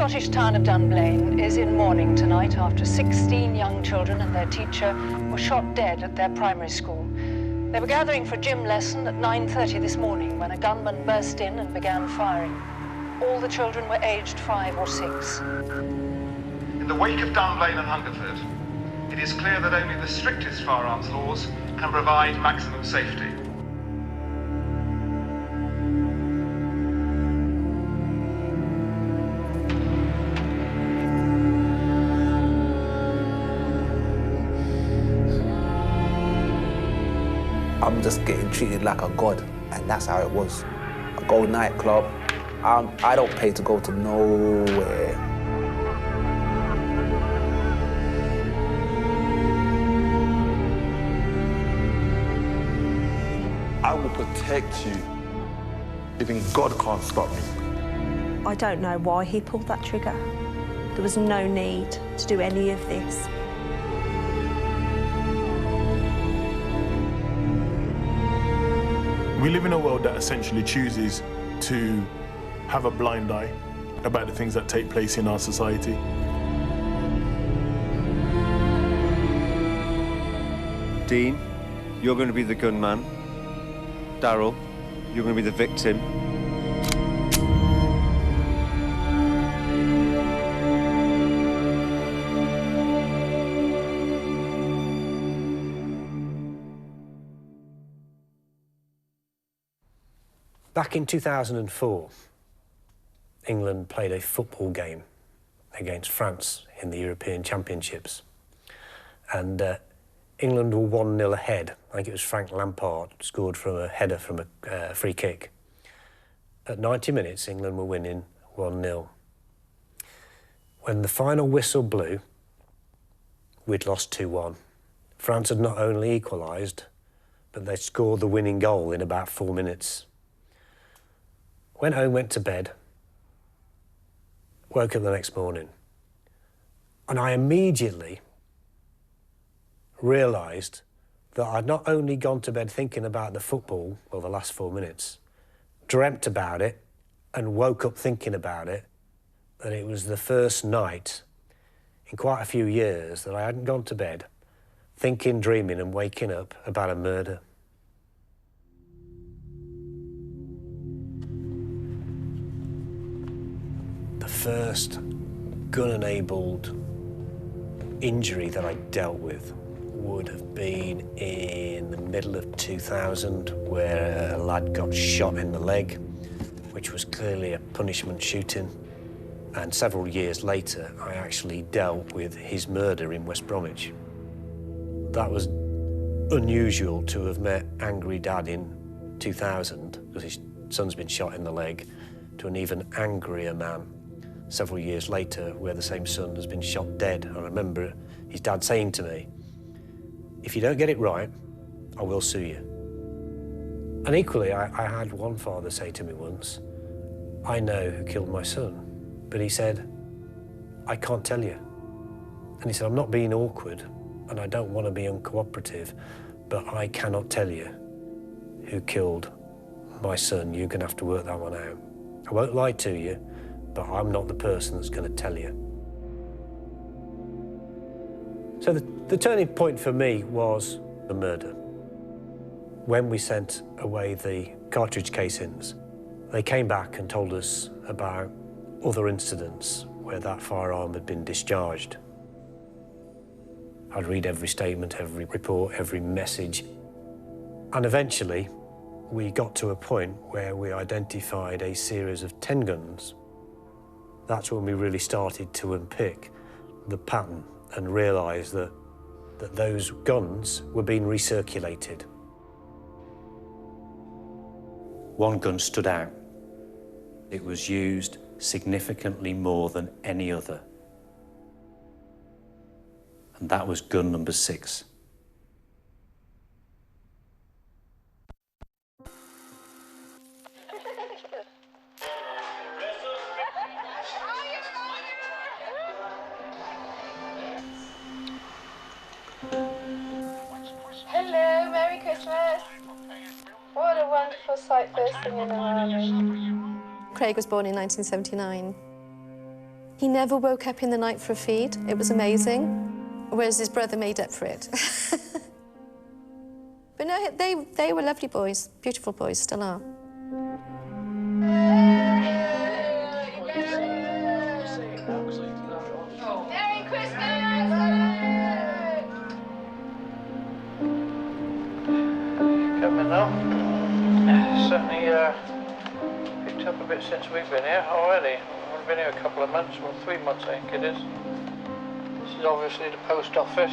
Scottish town of Dunblane is in mourning tonight after 16 young children and their teacher were shot dead at their primary school. They were gathering for a gym lesson at 9:30 this morning when a gunman burst in and began firing. All the children were aged 5 or 6. In the wake of Dunblane and Hungerford, it is clear that only the strictest firearms laws can provide maximum safety. I'm just getting treated like a god, and that's how it was. I go nightclub, I don't pay to go to nowhere. I will protect you. Even God can't stop me. I don't know why he pulled that trigger. There was no need to do any of this. We live in a world that essentially chooses to have a blind eye about the things that take place in our society. Dean, you're going to be the gunman. Daryl, you're going to be the victim. Back in 2004, England played a football game against France in the European Championships. And England were 1-0 ahead. I think it was Frank Lampard scored from a header from a free kick. At 90 minutes, England were winning 1-0. When the final whistle blew, we'd lost 2-1. France had not only equalised, but they'd scored the winning goal in about 4 minutes. Went home, went to bed, woke up the next morning, and I immediately realised that I'd not only gone to bed thinking about the football, well, the last 4 minutes, dreamt about it, and woke up thinking about it, that it was the first night in quite a few years that I hadn't gone to bed thinking, dreaming, and waking up about a murder. The first gun-enabled injury that I dealt with would have been in the middle of 2000, where a lad got shot in the leg, which was clearly a punishment shooting. And several years later, I actually dealt with his murder in West Bromwich. That was unusual to have met angry dad in 2000, because his son's been shot in the leg, to an even angrier man several years later, where the same son has been shot dead. I remember his dad saying to me, "If you don't get it right, I will sue you." And equally, I had one father say to me once, "I know who killed my son," but he said, "I can't tell you." And he said, "I'm not being awkward, and I don't want to be uncooperative, but I cannot tell you who killed my son. You're going to have to work that one out. I won't lie to you, but I'm not the person that's going to tell you." So the turning point for me was the murder. When we sent away the cartridge casings, they came back and told us about other incidents where that firearm had been discharged. I'd read every statement, every report, every message, and eventually we got to a point where we identified a series of 10 guns. That's when we really started to unpick the pattern and realise that those guns were being recirculated. One gun stood out. It was used significantly more than any other. And that was gun number 6. Hello, Merry Christmas. What a wonderful sight bursting in around me. Craig was born in 1979. He never woke up in the night for a feed. It was amazing, whereas his brother made up for it. But no, they were lovely boys, beautiful boys, still are. Merry Christmas! Coming up. Certainly picked up a bit since we've been here already. We've been here a couple of months, well, 3 months I think it is. This is obviously the post office.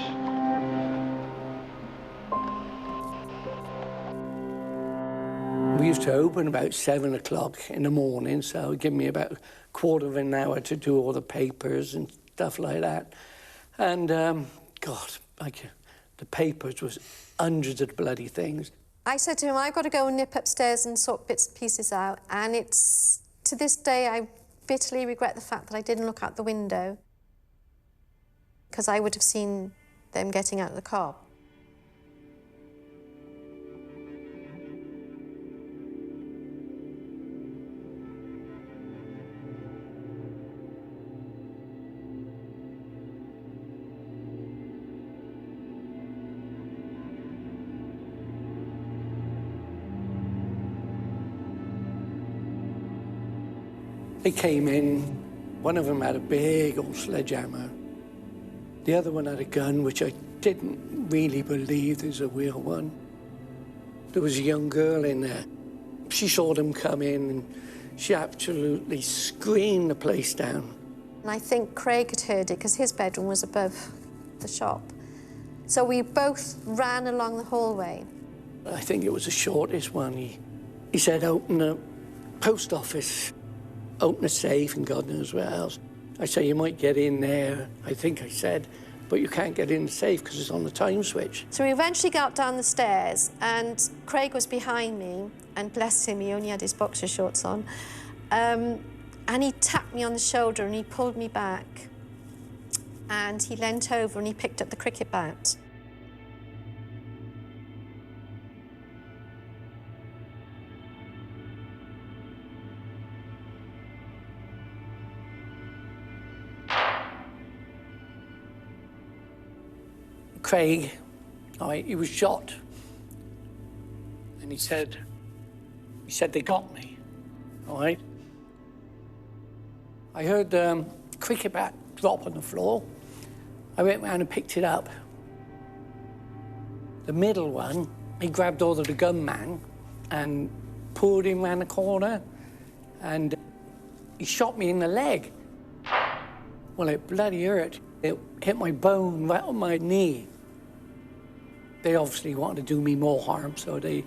We used to open about 7 o'clock in the morning, so it would give me about a quarter of an hour to do all the papers and stuff like that. And, God, the papers was hundreds of bloody things. I said to him, I've got to go and nip upstairs and sort bits and pieces out. And it's, to this day, I bitterly regret the fact that I didn't look out the window, because I would have seen them getting out of the car. They came in, one of them had a big old sledgehammer. The other one had a gun, which I didn't really believe is a real one. There was a young girl in there. She saw them come in and she absolutely screamed the place down. And I think Craig had heard it because his bedroom was above the shop. So we both ran along the hallway. I think it was the shortest one. He said, open the post office. Open a safe and God knows what else. I say, you might get in there, I think I said, but you can't get in the safe because it's on the time switch. So we eventually got down the stairs and Craig was behind me, and bless him, he only had his boxer shorts on. And he tapped me on the shoulder and he pulled me back. And he leant over and he picked up the cricket bat. Craig, he was shot. And he said they got me, all right? I heard the cricket bat drop on the floor. I went round and picked it up. The middle one, he grabbed hold of the gunman and pulled him round the corner, and he shot me in the leg. Well, it bloody hurt. It hit my bone right on my knee. They obviously wanted to do me more harm, so they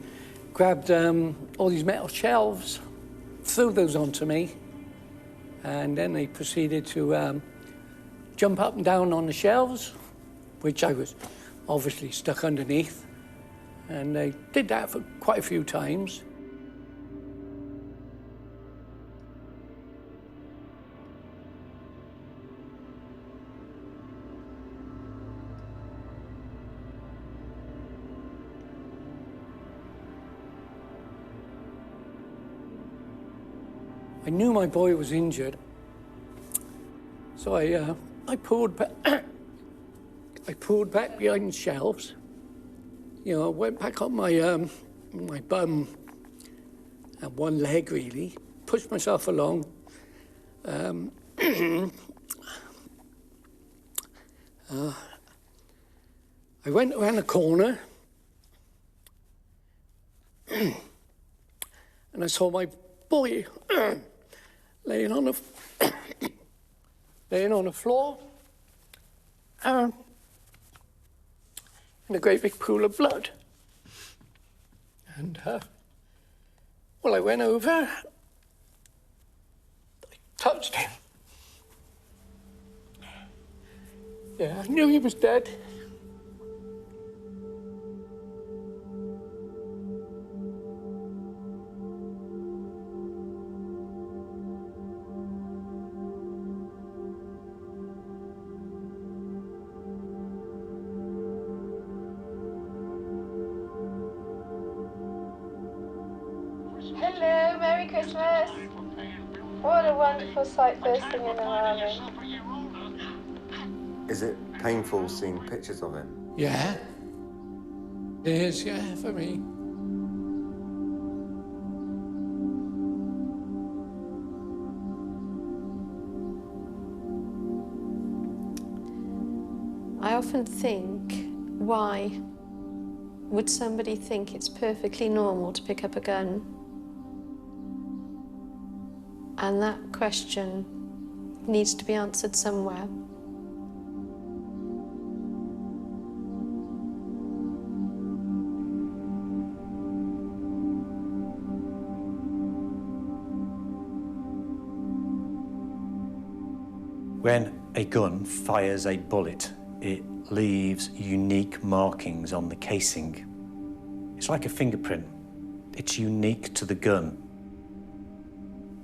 grabbed all these metal shelves, threw those onto me, and then they proceeded to jump up and down on the shelves, which I was obviously stuck underneath, and they did that for quite a few times. I knew my boy was injured, so I pulled back. I pulled back behind the shelves. You know, I went back on my my bum and one leg really, pushed myself along. I went around the corner and I saw my boy laying on the floor in a great big pool of blood. And well, I went over, I touched him. Yeah, I knew he was dead. Hello, Merry Christmas. What a wonderful sight bursting in around me. Is it painful seeing pictures of it? Yeah. It is, yeah, for me. I often think, why would somebody think it's perfectly normal to pick up a gun? And that question needs to be answered somewhere. When a gun fires a bullet, it leaves unique markings on the casing. It's like a fingerprint. It's unique to the gun.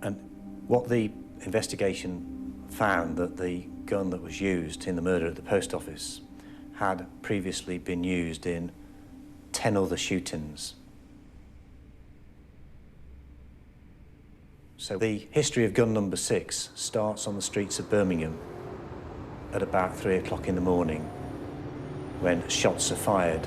And what the investigation found, that the gun that was used in the murder at the post office had previously been used in 10 other shootings. So the history of gun number 6 starts on the streets of Birmingham at about 3 o'clock in the morning when shots are fired.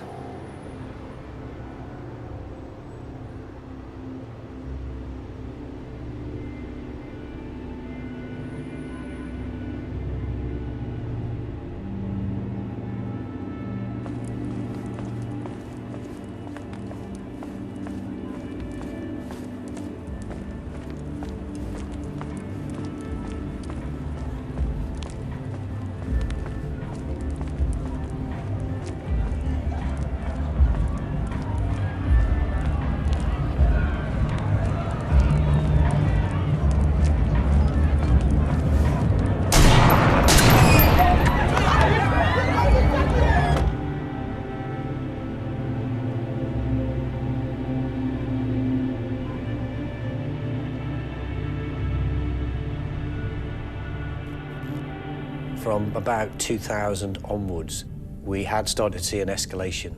From about 2000 onwards, we had started to see an escalation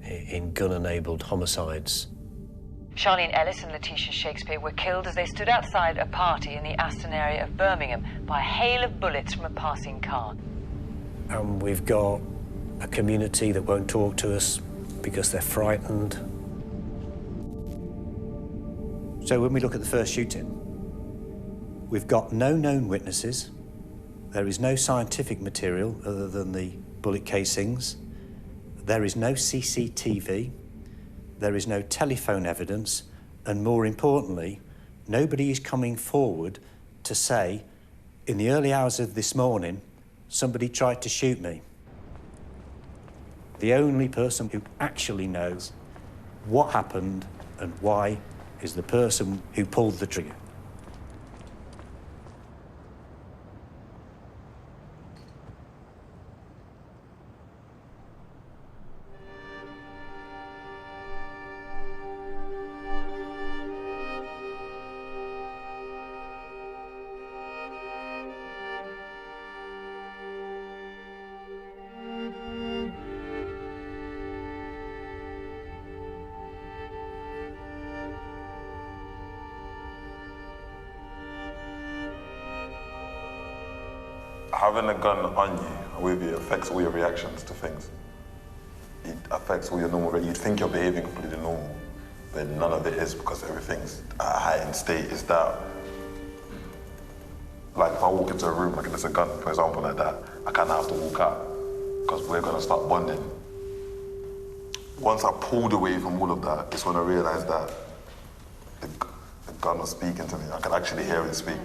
in gun-enabled homicides. Charlene Ellis and Letitia Shakespeare were killed as they stood outside a party in the Aston area of Birmingham by a hail of bullets from a passing car. And we've got a community that won't talk to us because they're frightened. So when we look at the first shooting, we've got no known witnesses. There is no scientific material other than the bullet casings. There is no CCTV. There is no telephone evidence. And more importantly, nobody is coming forward to say, in the early hours of this morning, somebody tried to shoot me. The only person who actually knows what happened and why is the person who pulled the trigger. Having a gun on you with you affects all your reactions to things. It affects all your normal, you'd think you're behaving completely normal, but none of it is because everything's at a heightened state. Is that, like if I walk into a room, like if there's a gun, for example, like that, I kind of have to walk out because we're gonna start bonding. Once I pulled away from all of that, it's when I realized that the gun was speaking to me. I could actually hear it speak.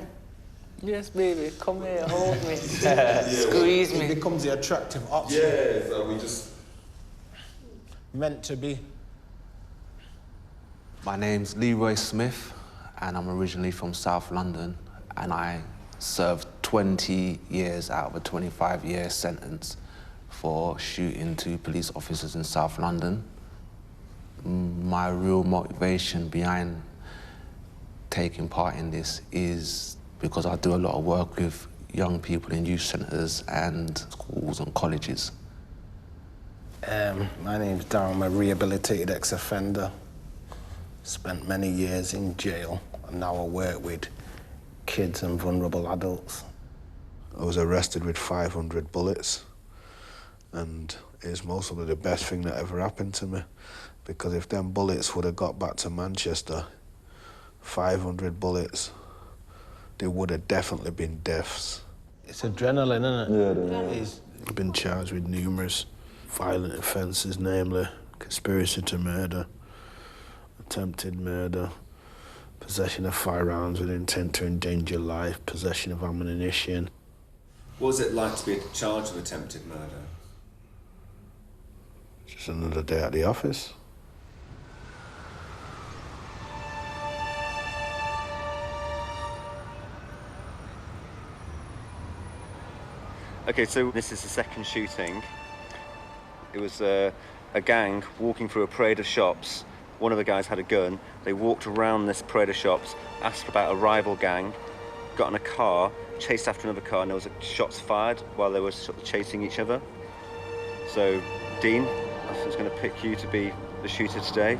Yes, baby, come here, hold me. Squeeze me. It becomes the attractive option. Yeah, so we just... Meant to be. My name's Leroy Smith, and I'm originally from South London, and I served 20 years out of a 25-year sentence for shooting 2 police officers in South London. My real motivation behind taking part in this is because I do a lot of work with young people in youth centres and schools and colleges. My name's Darryl. I'm a rehabilitated ex-offender. Spent many years in jail, and now I work with kids and vulnerable adults. I was arrested with 500 bullets, and it's mostly the best thing that ever happened to me, because if them bullets would have got back to Manchester, 500 bullets, there would have definitely been deaths. It's adrenaline, isn't it? I've been charged with numerous violent offences, namely conspiracy to murder, attempted murder, possession of firearms with intent to endanger life, possession of ammunition. What was it like to be charged with attempted murder? Just another day at the office. Okay, so this is the second shooting. It was a gang walking through a parade of shops. One of the guys had a gun. They walked around this parade of shops, asked about a rival gang, got in a car, chased after another car, and there was shots fired while they were sort of chasing each other. So, Dean, I was going to pick you to be the shooter today.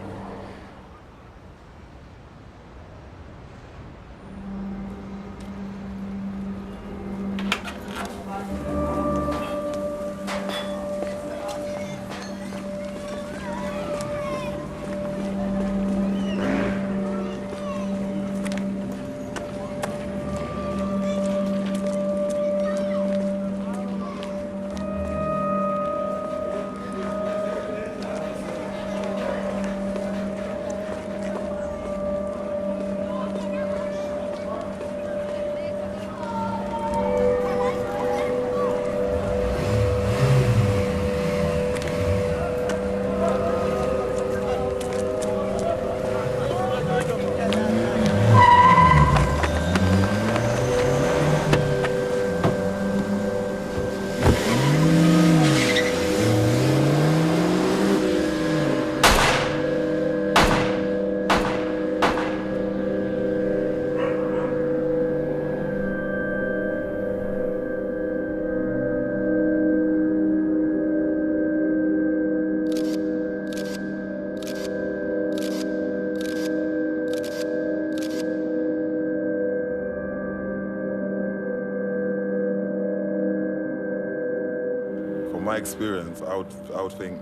My experience, I would think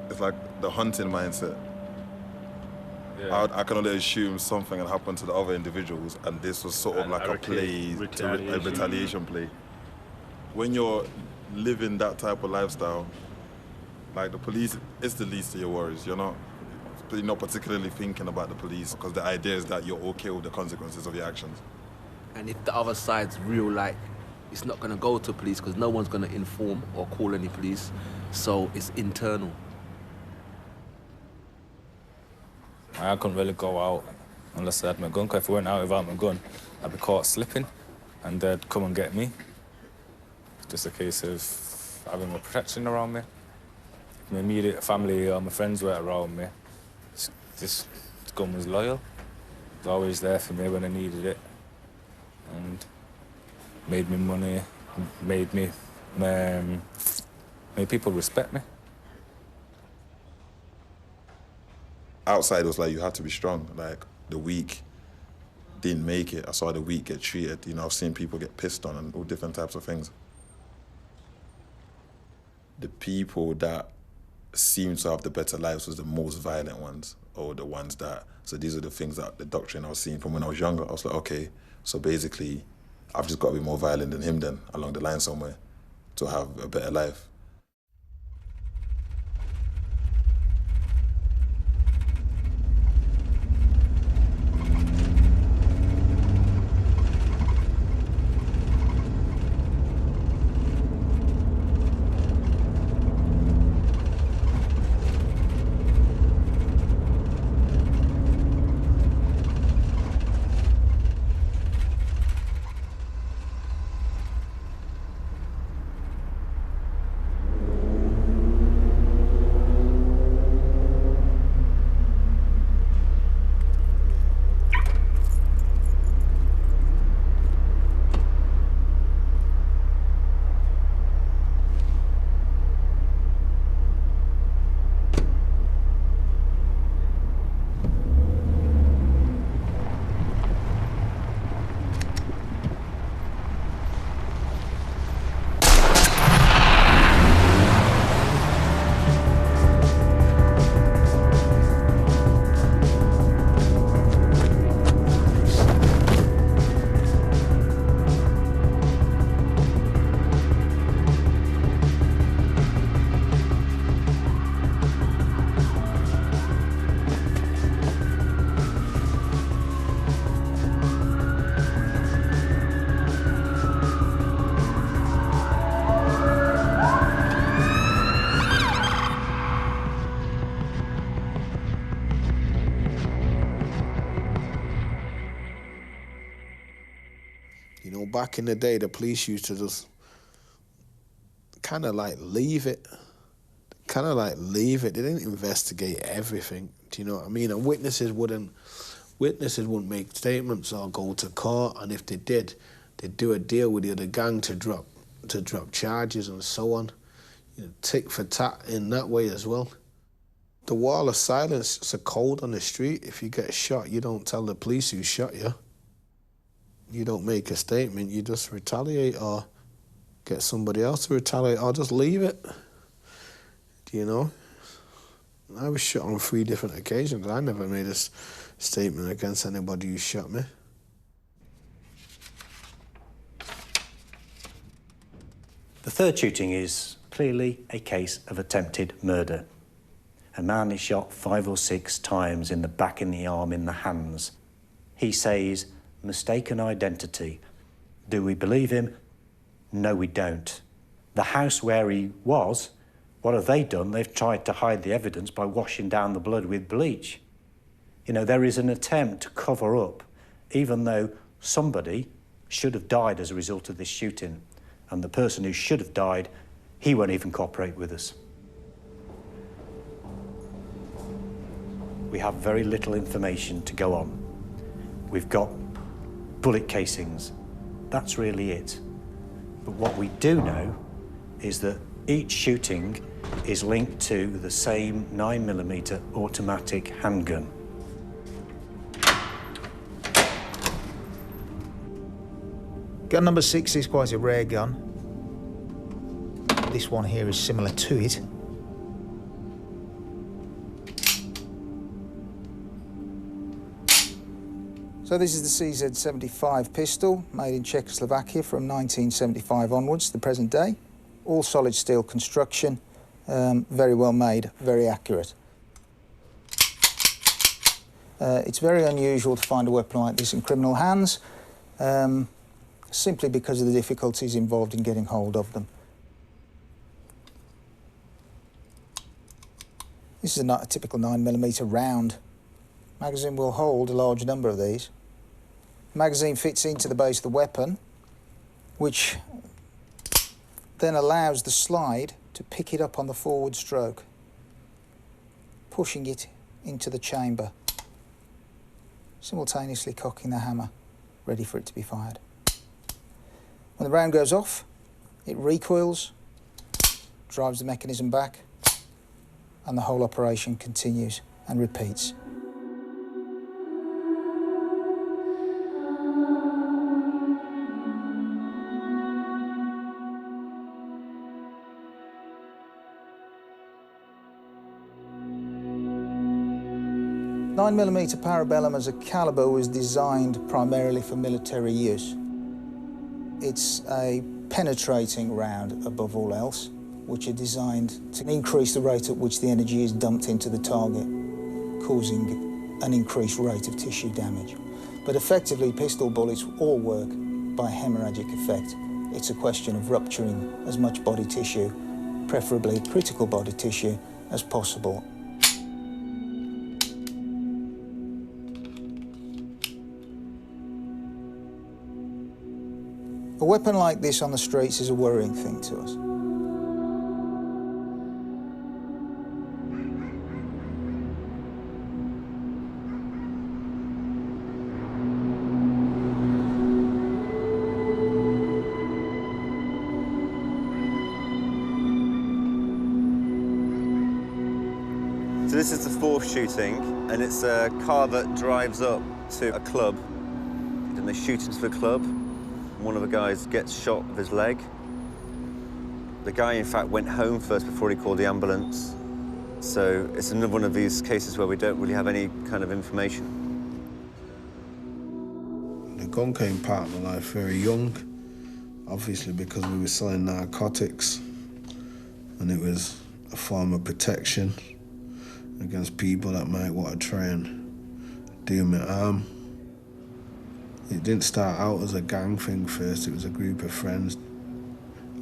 it's like the hunting mindset. Yeah. I can only assume something had happened to the other individuals, and this was sort of like a play, a retaliation play. When you're living that type of lifestyle, like the police, it's the least of your worries. You're not particularly thinking about the police, because the idea is that you're okay with the consequences of your actions. And if the other side's real, like, it's not going to go to police because no one's going to inform or call any police, so it's internal. I couldn't really go out unless I had my gun, because if I went out without my gun, I'd be caught slipping and they'd come and get me. Just a case of having my protection around me. My immediate family or my friends were around me. This gun was loyal. It was always there for me when I needed it. And made me money, made people respect me. Outside, it was like you had to be strong. Like, the weak didn't make it. I saw the weak get treated. You know, I've seen people get pissed on and all different types of things. The people that seemed to have the better lives was the most violent ones, or the ones that, so these are the things that the doctrine I was seeing from when I was younger. I was like, okay, so basically, I've just got to be more violent than him then, along the line somewhere, to have a better life. back in the day, the police used to just kind of like leave it. They didn't investigate everything. Do you know what I mean? And witnesses wouldn't make statements or go to court. And if they did, they'd do a deal with the other gang to drop charges and so on. You know, tick for tat in that way as well. The wall of silence, it's a code on the street. If you get shot, you don't tell the police who shot you. You don't make a statement, you just retaliate or get somebody else to retaliate or just leave it. Do you know? I was shot on 3 different occasions. I never made a statement against anybody who shot me. The third shooting is clearly a case of attempted murder. A man is shot 5 or 6 times in the back, in the arm, in the hands. He says, mistaken identity. Do we believe him? No, we don't. The house where he was, what have they done? They've tried to hide the evidence by washing down the blood with bleach. You know, there is an attempt to cover up, even though somebody should have died as a result of this shooting. And the person who should have died, he won't even cooperate with us. We have very little information to go on. We've got bullet casings. That's really it. But what we do know is that each shooting is linked to the same 9mm automatic handgun. Gun number 6 is quite a rare gun. This one here is similar to it. So this is the CZ75 pistol, made in Czechoslovakia from 1975 onwards, the present day. All solid steel construction, very well made, very accurate. It's very unusual to find a weapon like this in criminal hands, simply because of the difficulties involved in getting hold of them. This is a typical 9mm round. Magazine will hold a large number of these. Magazine fits into the base of the weapon, which then allows the slide to pick it up on the forward stroke, pushing it into the chamber, simultaneously cocking the hammer, ready for it to be fired. When the round goes off, it recoils, drives the mechanism back, and the whole operation continues and repeats. The 9mm Parabellum as a calibre was designed primarily for military use. It's a penetrating round above all else, which are designed to increase the rate at which the energy is dumped into the target, causing an increased rate of tissue damage. But effectively, pistol bullets all work by hemorrhagic effect. It's a question of rupturing as much body tissue, preferably critical body tissue, as possible. A weapon like this on the streets is a worrying thing to us. So this is the 4th shooting, and it's a car that drives up to a club, and they shoot into the club. One of the guys gets shot with his leg. The guy, in fact, went home first before he called the ambulance. So it's another one of these cases where we don't really have any kind of information. The gun came part of my life very young, obviously because we were selling narcotics, and it was a form of protection against people that might want to try and do me harm. It didn't start out as a gang thing first, it was a group of friends.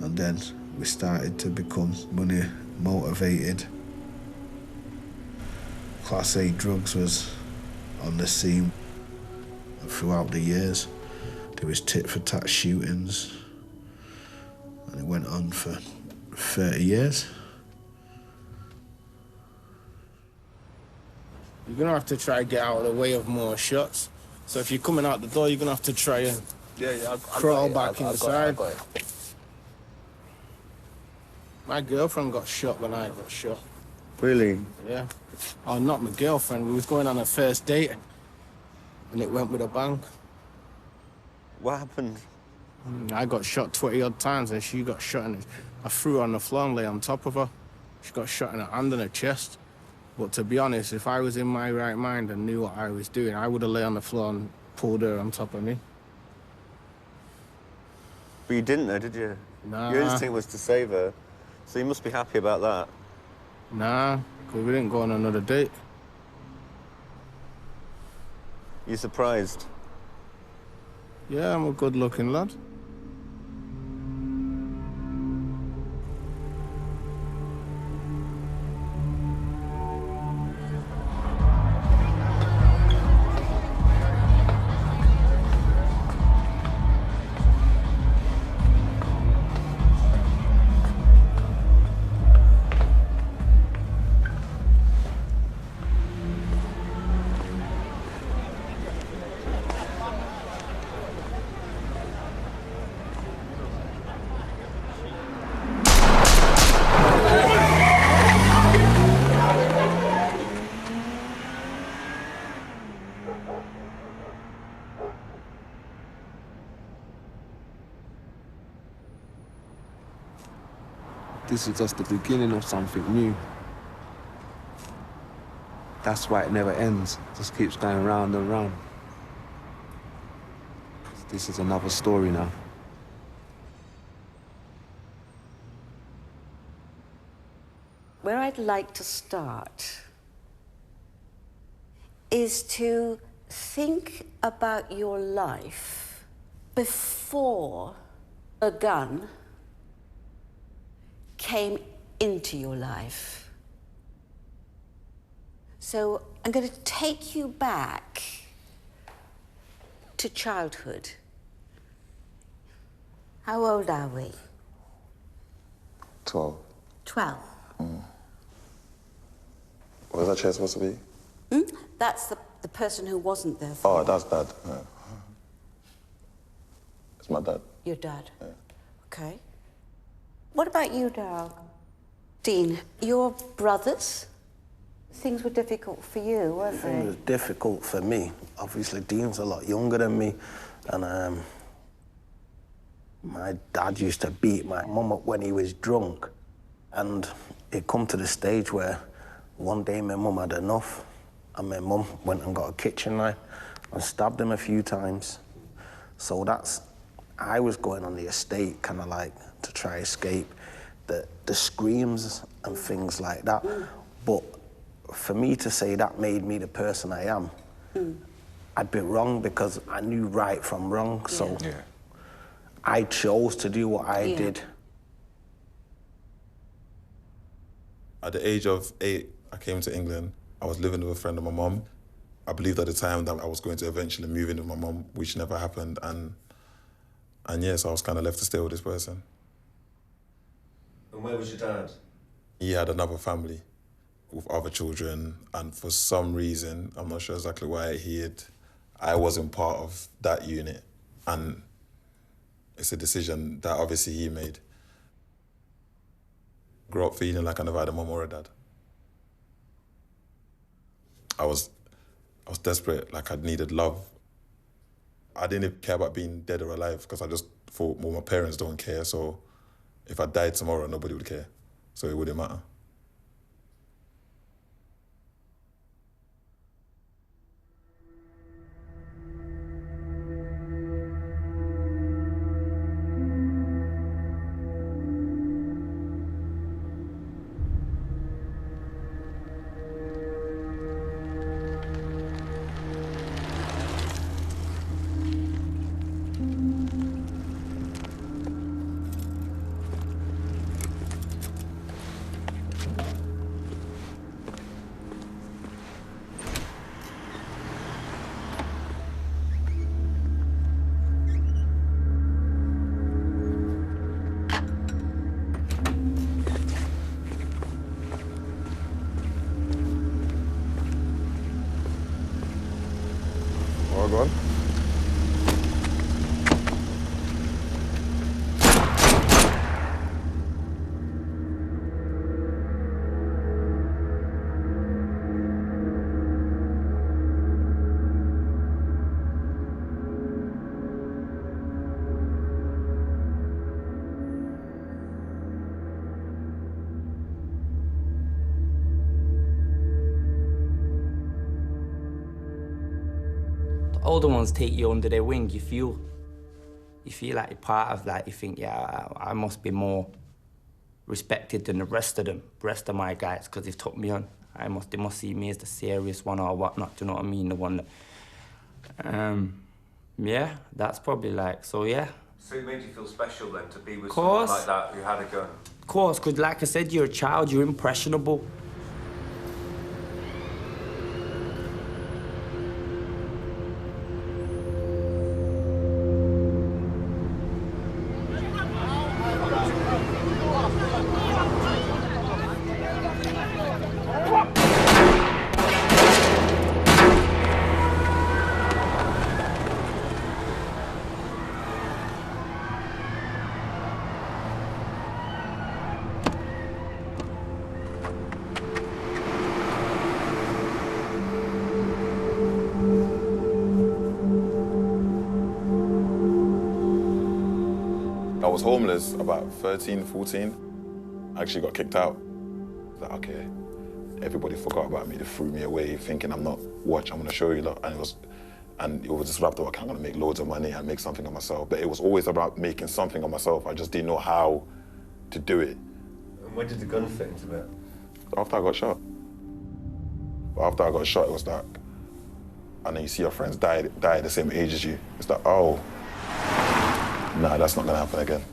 And then we started to become money motivated. Class A drugs was on the scene throughout the years. There was tit-for-tat shootings, and it went on for 30 years. You're gonna have to try to get out of the way of more shots. So if you're coming out the door, you're gonna have to try and crawl back inside. My girlfriend got shot when I got shot. Really? Yeah. Oh, not my girlfriend. We was going on a first date, and it went with a bang. What happened? I got shot 20-odd times, and she got shot in. I threw her on the floor and lay on top of her. She got shot in her hand and her chest. But to be honest, if I was in my right mind and knew what I was doing, I would have lay on the floor and pulled her on top of me. But you didn't, though, did you? Nah. Your instinct was to save her, so you must be happy about that. Nah, because we didn't go on another date. You surprised? Yeah, I'm a good-looking lad. This is just the beginning of something new. That's why it never ends. It just keeps going round and round. This is another story now. Where I'd like to start is to think about your life before a gun came into your life. So I'm going to take you back to childhood. How old are we? 12. 12. What was that chair supposed to be? That's the person who wasn't there. Oh, that's Dad. Yeah. It's my dad. Your dad? Yeah. Okay. What about you, Dal? Dean, your brothers? Things were difficult for you, weren't they? It was difficult for me. Obviously, Dean's a lot younger than me, and my dad used to beat my mum up when he was drunk, and it come to the stage where one day my mum had enough, and my mum went and got a kitchen knife and stabbed him a few times. So I was going on the estate, kind of like, to try escape the screams and things like that. But for me to say that made me the person I am, I'd be wrong because I knew right from wrong. So I chose to do what I did. At the age of 8, I came to England. I was living with a friend of my mum. I believed at the time that I was going to eventually move in with my mum, which never happened. And yes, I was kind of left to stay with this person. And where was your dad? He had another family with other children, and for some reason, I'm not sure exactly why, I wasn't part of that unit. And it's a decision that obviously he made. Grew up feeling like I never had a mum or a dad. I was desperate, like I needed love. I didn't even care about being dead or alive because I just thought, well, my parents don't care, so if I died tomorrow, nobody would care, so it wouldn't matter. go on. Older ones take you under their wing. You feel like you're part of that. You think, yeah, I must be more respected than the rest of them, the rest of my guys, because they've took me on. They must see me as the serious one or whatnot. Do you know what I mean? The one that, yeah, that's probably like, so yeah. So it made you feel special then to be with someone like that who had a gun? Of course, because like I said, you're a child, you're impressionable. I was homeless about 13, 14. I actually got kicked out. Like, okay, everybody forgot about me. They threw me away thinking I'm not, watch, I'm gonna show you lot. And it was just wrapped up, okay, I'm gonna make loads of money and make something of myself. But it was always about making something of myself. I just didn't know how to do it. And where did the gun fit into that? After I got shot. After I got shot, it was like, and then you see your friends die at the same age as you. It's like, oh, nah, that's not gonna happen again.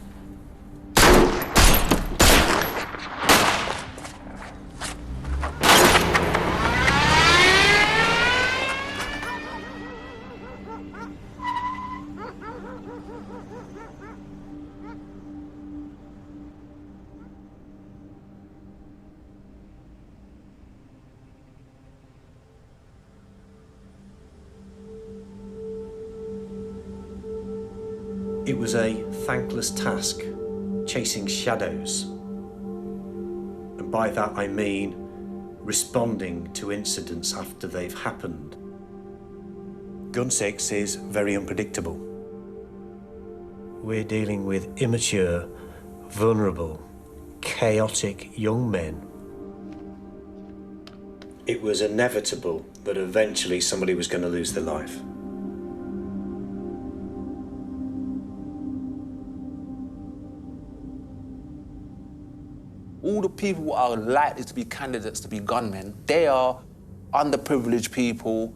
It was a thankless task, chasing shadows. And by that I mean responding to incidents after they've happened. Gun 6 is very unpredictable. We're dealing with immature, vulnerable, chaotic young men. It was inevitable that eventually somebody was going to lose their life. All the people who are likely to be candidates to be gunmen, they are underprivileged people,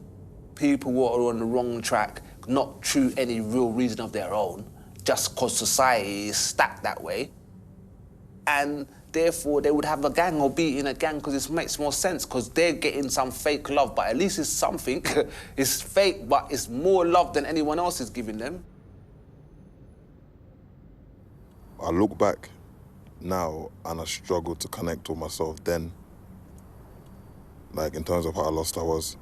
people who are on the wrong track, not through any real reason of their own, just because society is stacked that way. And therefore, they would have a gang or be in a gang because it makes more sense, because they're getting some fake love, but at least it's something. It's fake, but it's more love than anyone else is giving them. I look back now and I struggle to connect with myself then. Like, in terms of how lost I was.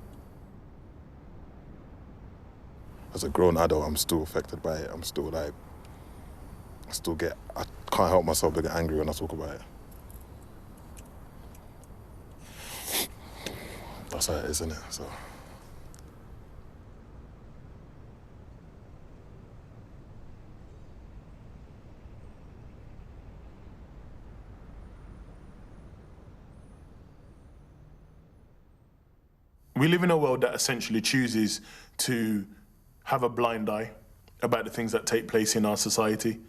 As a grown adult, I'm still affected by it. I'm still like, I can't help myself to get angry when I talk about it. That's how it is, isn't it? So. We live in a world that essentially chooses to have a blind eye about the things that take place in our society.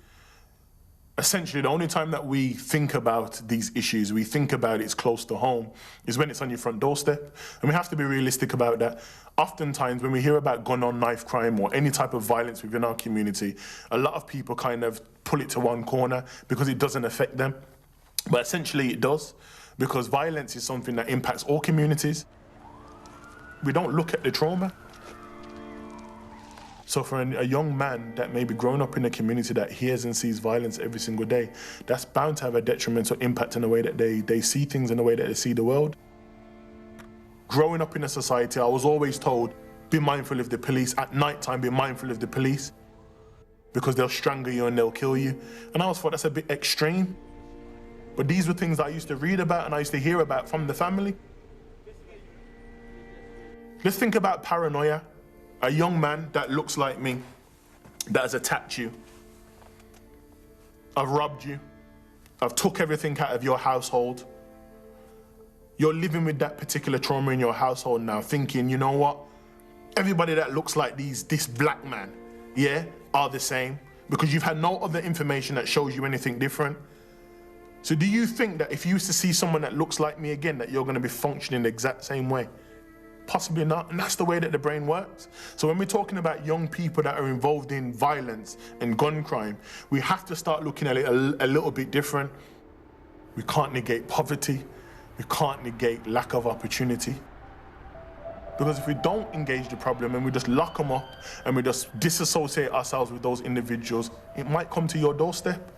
Essentially, the only time that we think about these issues, we think about it's close to home, is when it's on your front doorstep. And we have to be realistic about that. Oftentimes, when we hear about gun or knife crime or any type of violence within our community, a lot of people kind of pull it to one corner because it doesn't affect them. But essentially, it does, because violence is something that impacts all communities. We don't look at the trauma. So for a young man that may be growing up in a community that hears and sees violence every single day, that's bound to have a detrimental impact in the way that they see things, in the way that they see the world. Growing up in a society, I was always told, be mindful of the police. At night time, be mindful of the police, because they'll strangle you and they'll kill you. And I always thought that's a bit extreme. But these were things that I used to read about and I used to hear about from the family. Let's think about paranoia. A young man that looks like me, that has attacked you. I've robbed you. I've took everything out of your household. You're living with that particular trauma in your household now, thinking, you know what? Everybody that looks like this black man, yeah, are the same, because you've had no other information that shows you anything different. So do you think that if you used to see someone that looks like me again, that you're gonna be functioning the exact same way? Possibly not, and that's the way that the brain works. So when we're talking about young people that are involved in violence and gun crime, we have to start looking at it a little bit different. We can't negate poverty. We can't negate lack of opportunity. Because if we don't engage the problem and we just lock them up and we just disassociate ourselves with those individuals, it might come to your doorstep.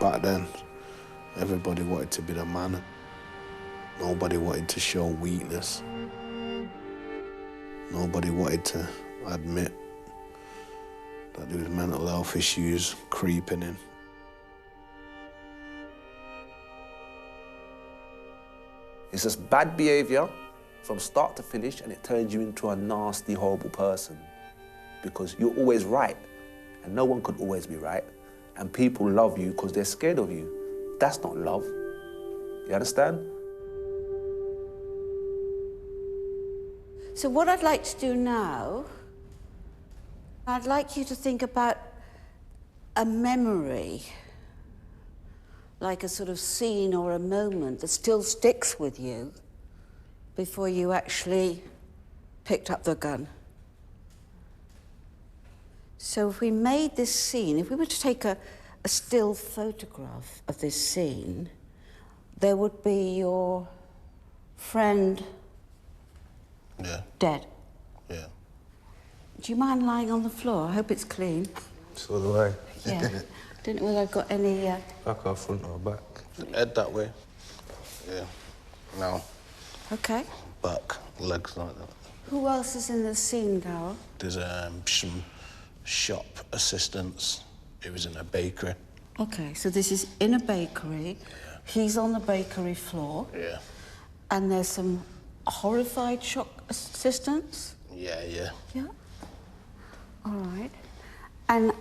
Back then, everybody wanted to be the man. Nobody wanted to show weakness. Nobody wanted to admit that there was mental health issues creeping in. It's just bad behaviour from start to finish, and it turns you into a nasty, horrible person, because you're always right, and no one could always be right. And people love you because they're scared of you. That's not love. You understand? So what I'd like to do now, I'd like you to think about a memory, like a sort of scene or a moment that still sticks with you before you actually picked up the gun. So if we made this scene, if we were to take a still photograph of this scene, there would be your friend dead. Yeah. Do you mind lying on the floor? I hope it's clean. So do I. Yeah. Don't know whether I've got any... Back or front or back? Head that way. Yeah. Now. Okay. Back, legs like that. Who else is in the scene, Darryl? There's some shop assistants. It was in a bakery. Okay, so this is in a bakery. Yeah. He's on the bakery floor. Yeah. And there's some horrified shop assistants? Yeah, yeah. Yeah. All right. And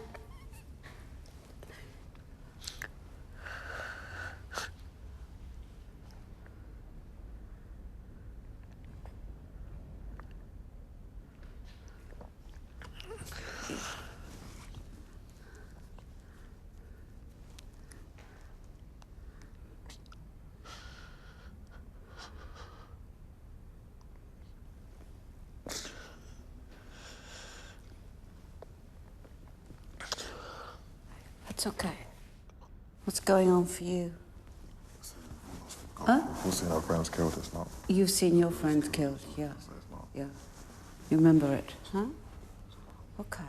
it's okay. What's going on for you? Huh? We've seen our friends killed, it's not. You've seen your friends killed, yeah. Yeah. You remember it, huh? Okay.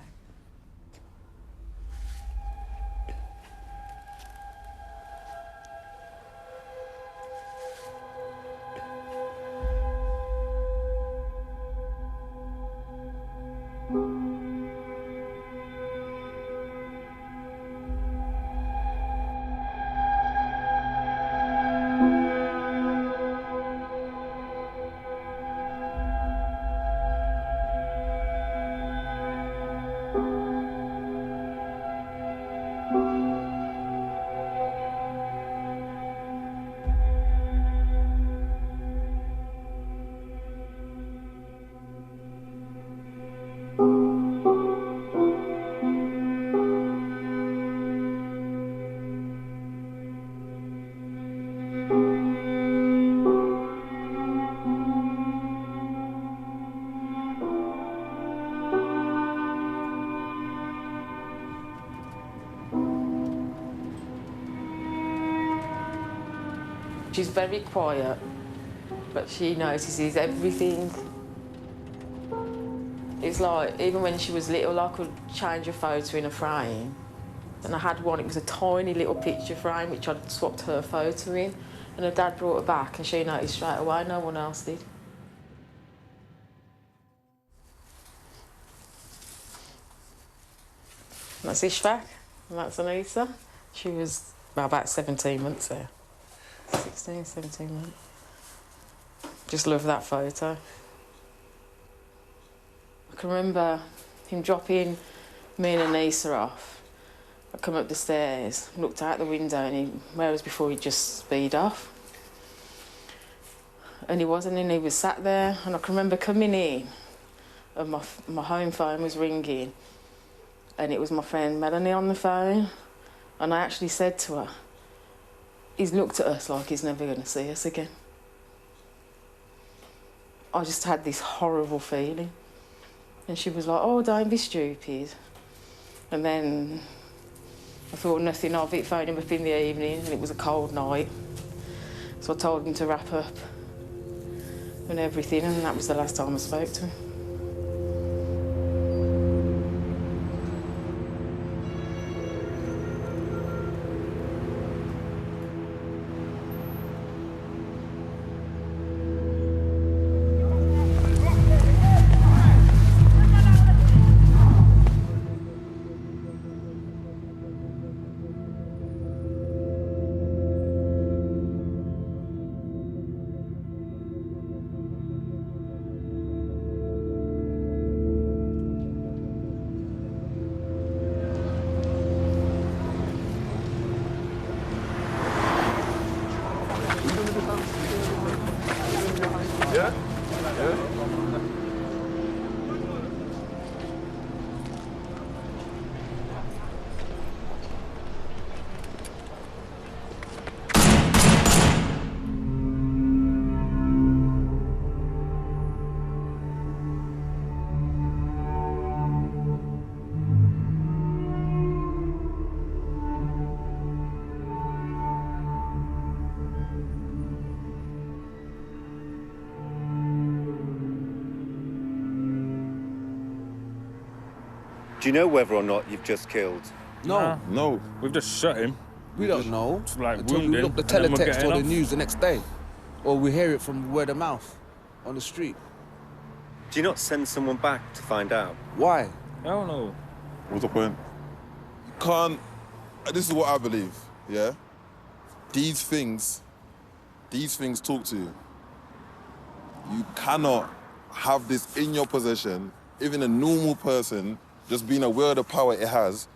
She's very quiet, but she notices everything. It's like, even when she was little, I could change a photo in a frame. And I had one, it was a tiny little picture frame, which I'd swapped her photo in. And her dad brought it back, and she noticed straight away, no one else did. That's Ishfaq, and that's Anissa. She was about 17 months there. 16, 17 months. Just love that photo. I can remember him dropping me and Anissa off. I come up the stairs, looked out the window, and whereas before he'd just speed off. And he wasn't, and he was sat there, and I can remember coming in, and my home phone was ringing, and it was my friend Melanie on the phone, and I actually said to her, he's looked at us like he's never going to see us again. I just had this horrible feeling. And she was like, oh, don't be stupid. And then I thought nothing of it, phoned him up in the evening, and it was a cold night. So I told him to wrap up and everything, and that was the last time I spoke to him. Do you know whether or not you've just killed? No. No. We've just shot him. We don't know. Like, until we look the teletext or the news the next day. Or we hear it from word of mouth on the street. Do you not send someone back to find out? Why? I don't know. What's the point? You can't... This is what I believe, yeah? These things talk to you. You cannot have this in your possession. Even a normal person, just being aware of the power it has,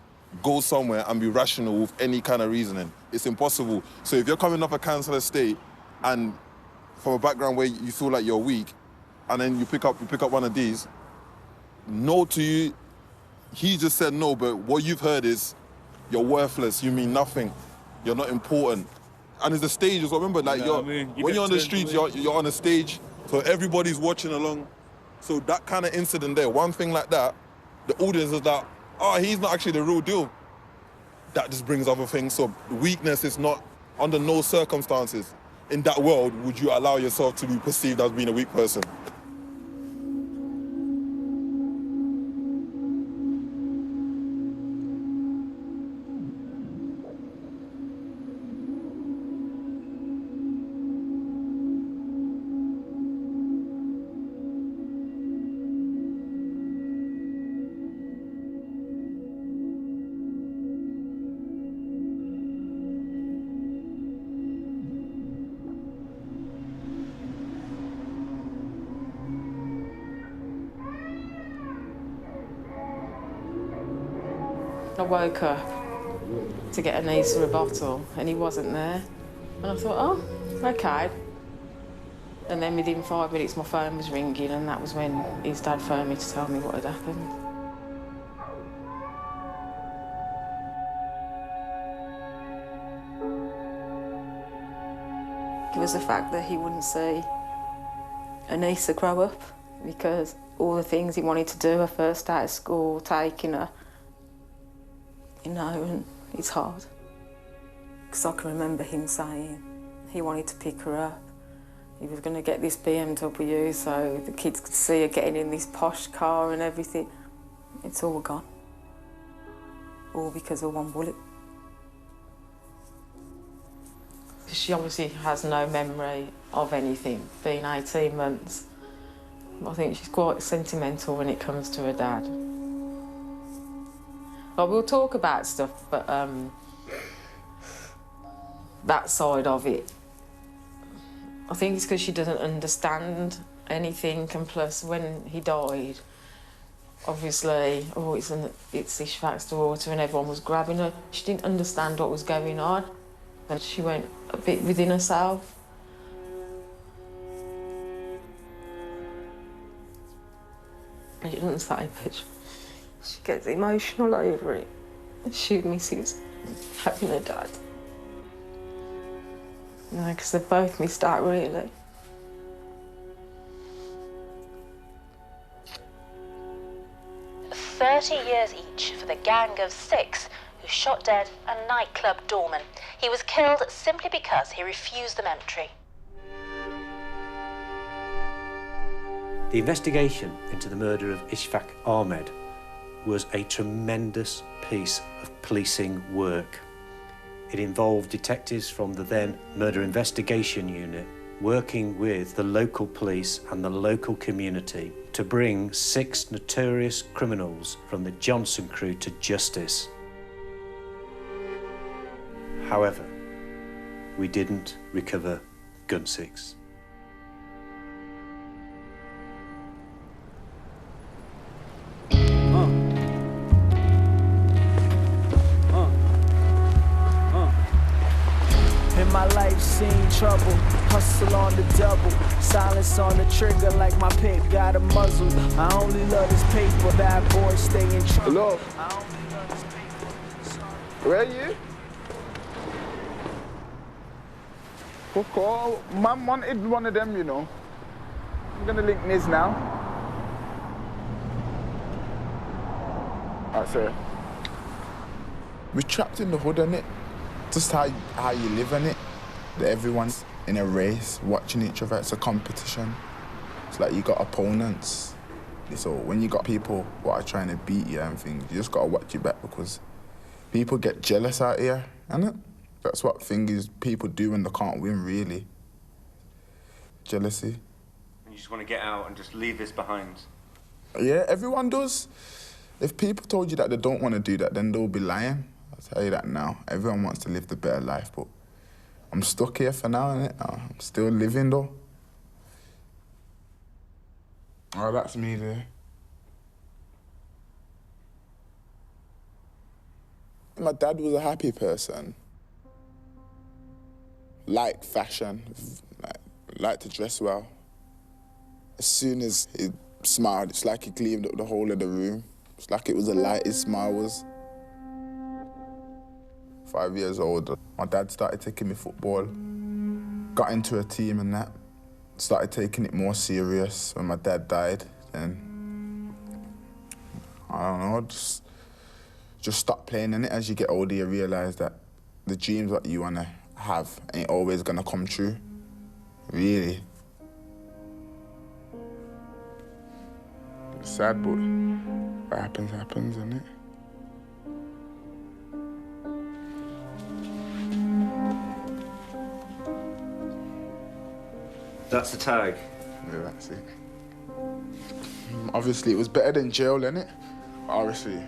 go somewhere and be rational with any kind of reasoning. It's impossible. So if you're coming off a council estate and from a background where you feel like you're weak, and then you pick up one of these, no to you, he just said no, but what you've heard is you're worthless, you mean nothing, you're not important. And there's a stage as well, remember, like when you're on the streets, you're on a stage, so everybody's watching along. So that kind of incident there, one thing like that, the audience is like, oh, he's not actually the real deal. That just brings other things. So weakness is not, under no circumstances in that world would you allow yourself to be perceived as being a weak person. I woke up to get Anissa a bottle, and he wasn't there. And I thought, oh, okay. And then within 5 minutes, my phone was ringing, and that was when his dad phoned me to tell me what had happened. It was the fact that he wouldn't see Anissa grow up, because all the things he wanted to do, her first day at school, taking her, you know, and it's hard. Because I can remember him saying he wanted to pick her up. He was going to get this BMW so the kids could see her getting in this posh car and everything. It's all gone. All because of one bullet. She obviously has no memory of anything, being 18 months. I think she's quite sentimental when it comes to her dad. Well, we'll talk about stuff, but that side of it, I think it's because she doesn't understand anything, and plus when he died, obviously, oh, it's Ishfaq's daughter and everyone was grabbing her. She didn't understand what was going on and she went a bit within herself. I didn't say much. She gets emotional over it. She misses having her dad. No, because they both missed out, really. "30 years each for the gang of 6 who shot dead a nightclub doorman. He was killed simply because he refused them entry." The investigation into the murder of Ishfaq Ahmed was a tremendous piece of policing work. It involved detectives from the then Murder Investigation Unit working with the local police and the local community to bring 6 notorious criminals from the Johnson crew to justice. However, we didn't recover gun 6. In my life, seen trouble, hustle on the double, silence on the trigger like my pick got a muzzle. I only love this paper, bad boy stay in trouble. Hello? Where are you? Coco, man wanted one of them, you know. I'm gonna link Niz now. Alright, sir. We're trapped in the hood, innit? Just how you live in it. That everyone's in a race, watching each other. It's a competition. It's like you got opponents. So when you got people who are trying to beat you and things, you just gotta watch your back because people get jealous out here, innit? That's what people do when they can't win, really. Jealousy. And you just want to get out and just leave this behind. Yeah, everyone does. If people told you that they don't want to do that, then they'll be lying. I'll tell you that now. Everyone wants to live the better life, but I'm stuck here for now, innit? I'm still living, though. Oh, that's me there. My dad was a happy person. Liked fashion, liked to dress well. As soon as he smiled, it's like he cleaned up the whole of the room. It's like it was the light his smile was. 5 years old, my dad started taking me football, got into a team and that. Started taking it more serious when my dad died. Then, I don't know, just stop playing in it. As you get older, you realise that the dreams that you want to have ain't always going to come true, really. It's sad, but what happens, happens, isn't it? That's the tag? Yeah, that's it. Obviously, it was better than jail, innit? Obviously.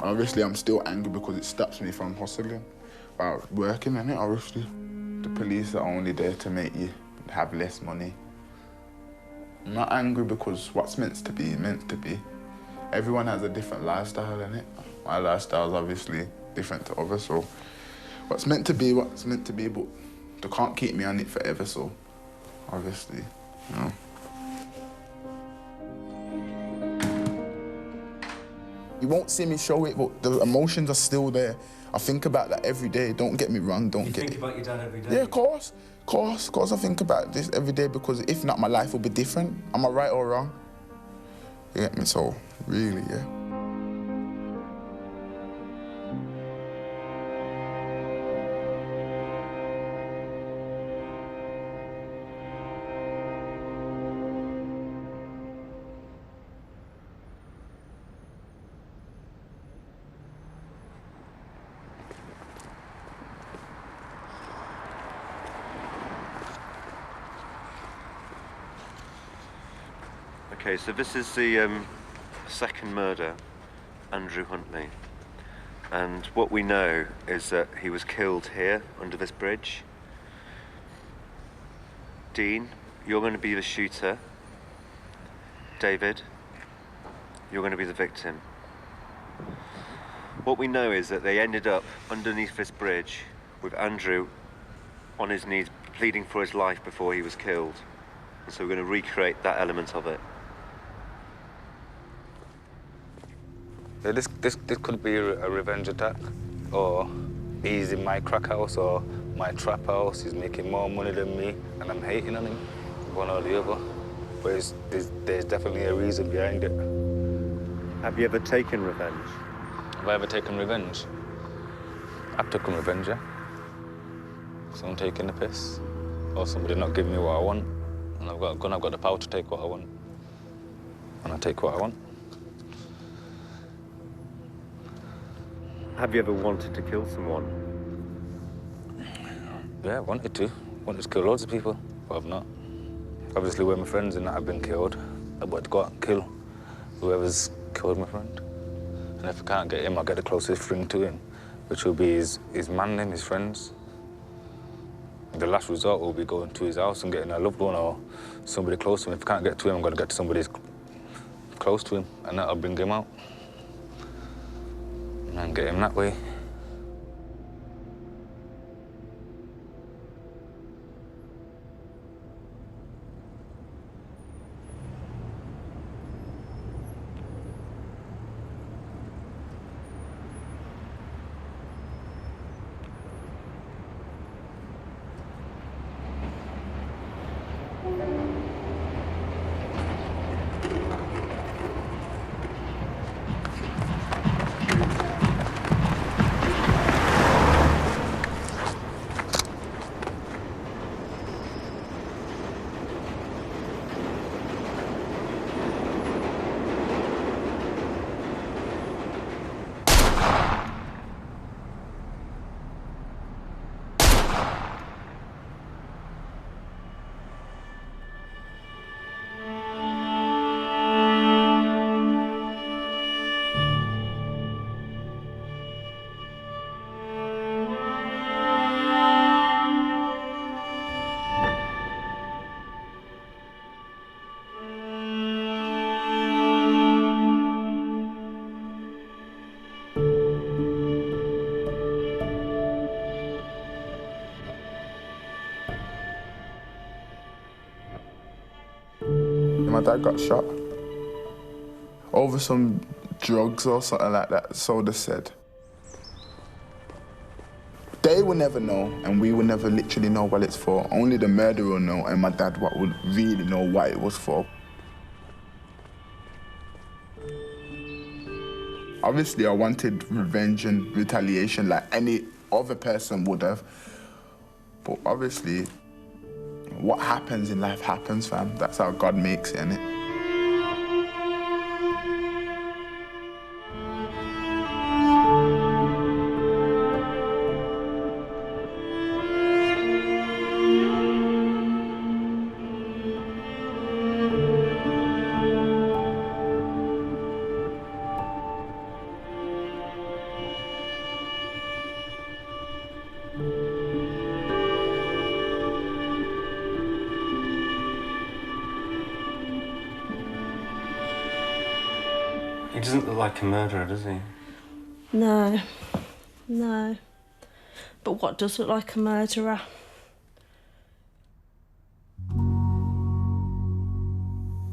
Obviously, I'm still angry because it stops me from hustling. Working, innit? Obviously. The police are only there to make you have less money. I'm not angry because what's meant to be, meant to be. Everyone has a different lifestyle, innit? My lifestyle's obviously different to others, so what's meant to be, but they can't keep me on it forever, so obviously, you know. You won't see me show it, but the emotions are still there. I think about that every day. Don't get me wrong, You think about your dad every day? Yeah, of course. I think about this every day because if not, my life will be different. Am I right or wrong? You get me? So, really, yeah. Okay, so this is the second murder, Andrew Huntley. And what we know is that he was killed here, under this bridge. Dean, you're going to be the shooter. David, you're going to be the victim. What we know is that they ended up underneath this bridge with Andrew on his knees pleading for his life before he was killed. And so we're going to recreate that element of it. Yeah, this could be a revenge attack, or he's in my crack house or my trap house, he's making more money than me and I'm hating on him, one or the other. But there's definitely a reason behind it. Have you ever taken revenge? Have I ever taken revenge? I've taken revenge, yeah. Someone taking the piss, or somebody not giving me what I want, and I've got a gun, I've got the power to take what I want, and I take what I want. Have you ever wanted to kill someone? Yeah, I wanted to. Wanted to kill loads of people, but I've not. Obviously, where my friends and that have been killed, I want to go out and kill whoever's killed my friend. And if I can't get him, I'll get the closest thing to him, which will be his man and his friends. The last resort will be going to his house and getting a loved one or somebody close to him. If I can't get to him, I'm going to get to somebody close to him, and that'll bring him out. And get him that way. My dad got shot over some drugs or something like that, so they said. They will never know, and we will never literally know what it's for. Only the murderer will know, and my dad would really know what it was for. Obviously, I wanted revenge and retaliation like any other person would have. But obviously, what happens in life happens, fam. That's how God makes it, innit? He doesn't look like a murderer, does he? No, no. But what does look like a murderer?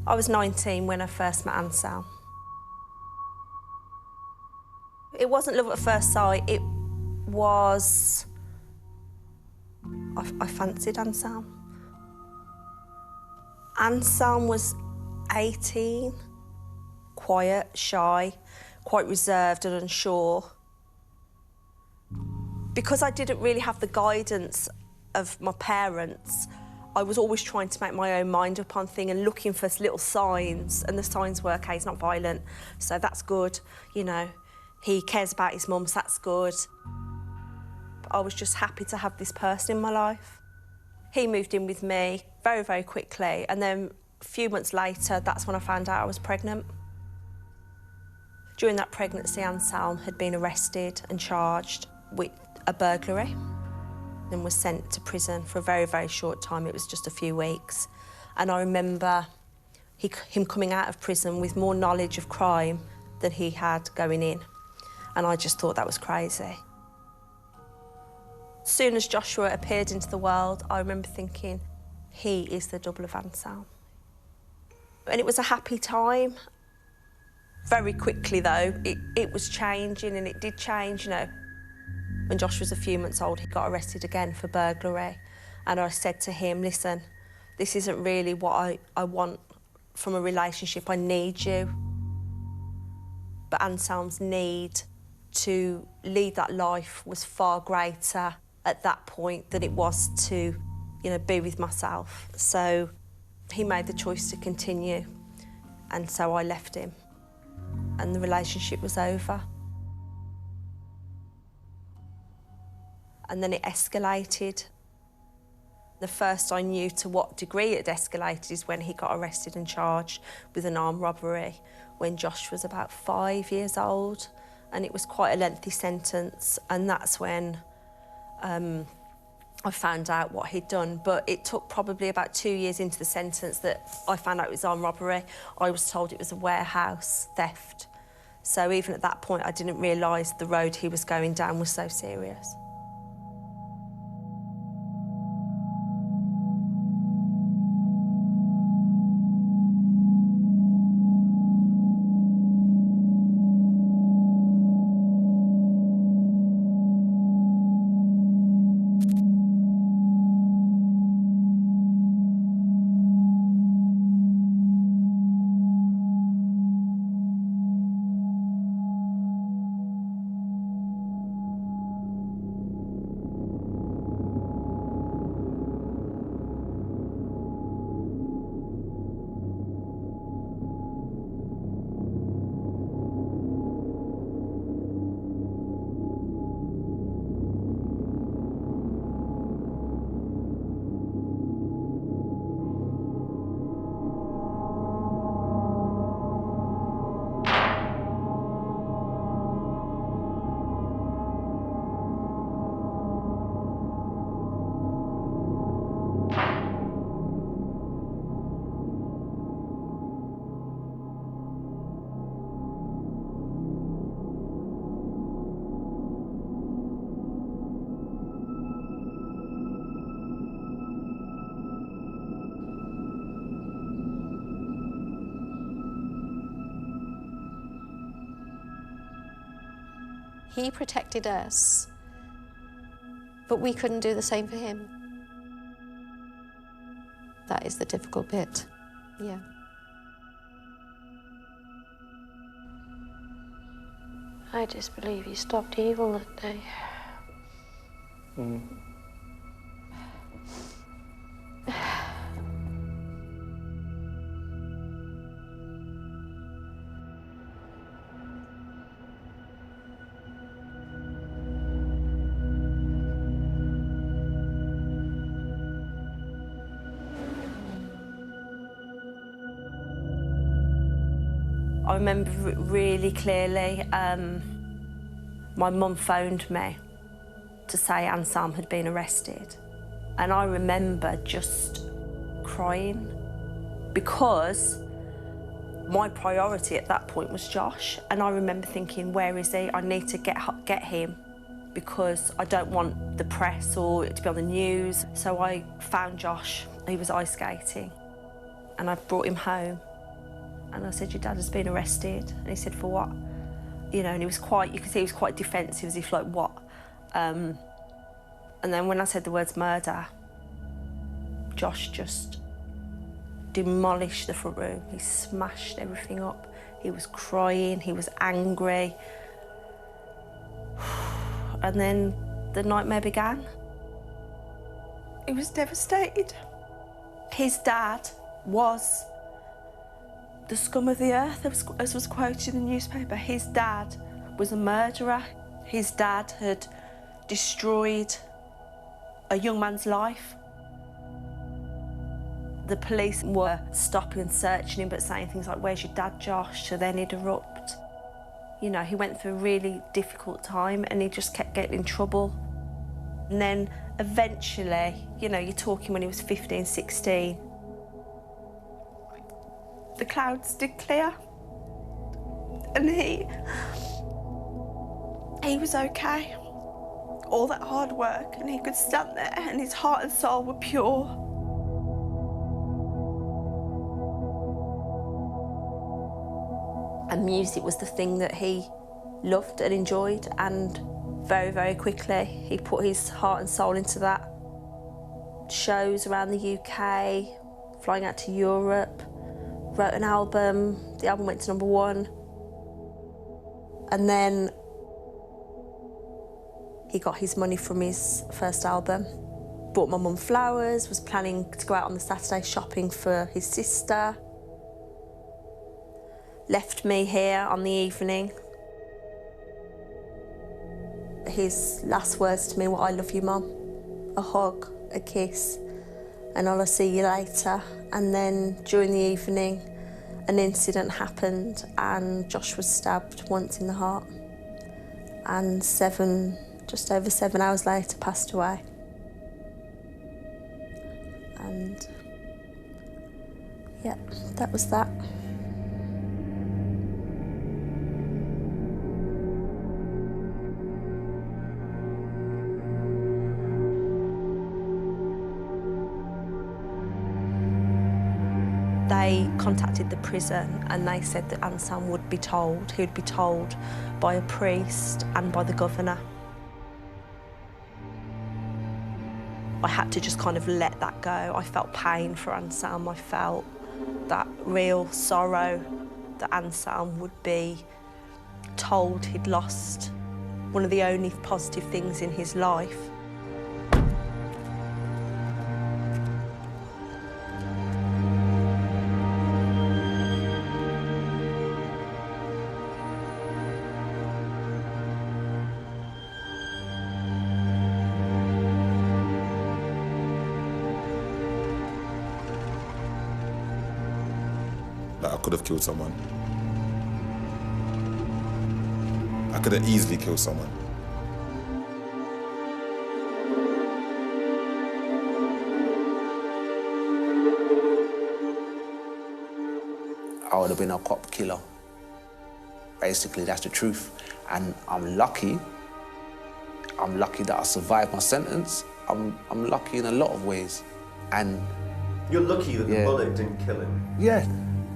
I was 19 when I first met Ansel. It wasn't love at first sight, it was... I fancied Anselm. Anselm was 18, quiet, shy, quite reserved and unsure. Because I didn't really have the guidance of my parents, I was always trying to make my own mind up on things and looking for little signs, and the signs were, OK, he's not violent, so that's good, you know. He cares about his mum, so that's good. But I was just happy to have this person in my life. He moved in with me very, very quickly, and then A few months later, that's when I found out I was pregnant. During that pregnancy, Anselm had been arrested and charged with a burglary and was sent to prison for a very, very short time. It was just a few weeks. And I remember him coming out of prison with more knowledge of crime than he had going in. And I just thought that was crazy. As soon as Joshua appeared into the world, I remember thinking, he is the double of Anselm. And it was a happy time. Very quickly, though, it was changing, and it did change, you know. When Josh was a few months old, he got arrested again for burglary. And I said to him, listen, this isn't really what I want from a relationship. I need you. But Anselm's need to lead that life was far greater at that point than it was to, you know, be with myself. So he made the choice to continue, and so I left him, and the relationship was over. And then it escalated. The first I knew to what degree it escalated is when he got arrested and charged with an armed robbery when Josh was about 5 years old, and it was quite a lengthy sentence, and that's when I found out what he'd done. But it took probably about 2 years into the sentence that I found out it was armed robbery. I was told it was a warehouse theft. So even at that point, I didn't realise the road he was going down was so serious. He protected us, but we couldn't do the same for him. That is the difficult bit, yeah. I just believe he stopped evil that day. I remember really clearly, my mum phoned me to say Anselm had been arrested. And I remember just crying because my priority at that point was Josh. And I remember thinking, where is he? I need to get him because I don't want the press or it to be on the news. So I found Josh. He was ice skating and I brought him home. And I said, your dad has been arrested. And he said, for what? You know, and he was quite, you could see he was quite defensive, as if like, what? And then when I said the words murder, Josh just demolished the front room. He smashed everything up. He was crying, he was angry. And then the nightmare began. He was devastated. His dad was the scum of the earth, as was quoted in the newspaper. His dad was a murderer. His dad had destroyed a young man's life. The police were stopping and searching him, but saying things like, "Where's your dad, Josh?" So then he'd erupt. You know, he went through a really difficult time and he just kept getting in trouble. And then eventually, you know, you're talking when he was 15, 16. The clouds did clear. And he was okay. All that hard work, and he could stand there and his heart and soul were pure. And music was the thing that he loved and enjoyed, and very, very quickly he put his heart and soul into that. Shows around the UK, flying out to Europe, wrote an album, the album went to #1. And then he got his money from his first album, bought my mum flowers, was planning to go out on the Saturday shopping for his sister. Left me here on the evening. His last words to me were, "I love you, Mum." A hug, a kiss, and I'll see you later. And then during the evening, an incident happened and Josh was stabbed once in the heart. And just over 7 hours later, passed away. And yeah, that was that. They contacted the prison and they said that Anselm would be told. He would be told by a priest and by the governor. I had to just kind of let that go. I felt pain for Anselm. I felt that real sorrow that Anselm would be told he'd lost one of the only positive things in his life. I could have killed someone. I could have easily killed someone. I would have been a cop killer. Basically, that's the truth. And I'm lucky. I'm lucky that I survived my sentence. I'm lucky in a lot of ways. And you're lucky that the bullet didn't kill him. Yeah.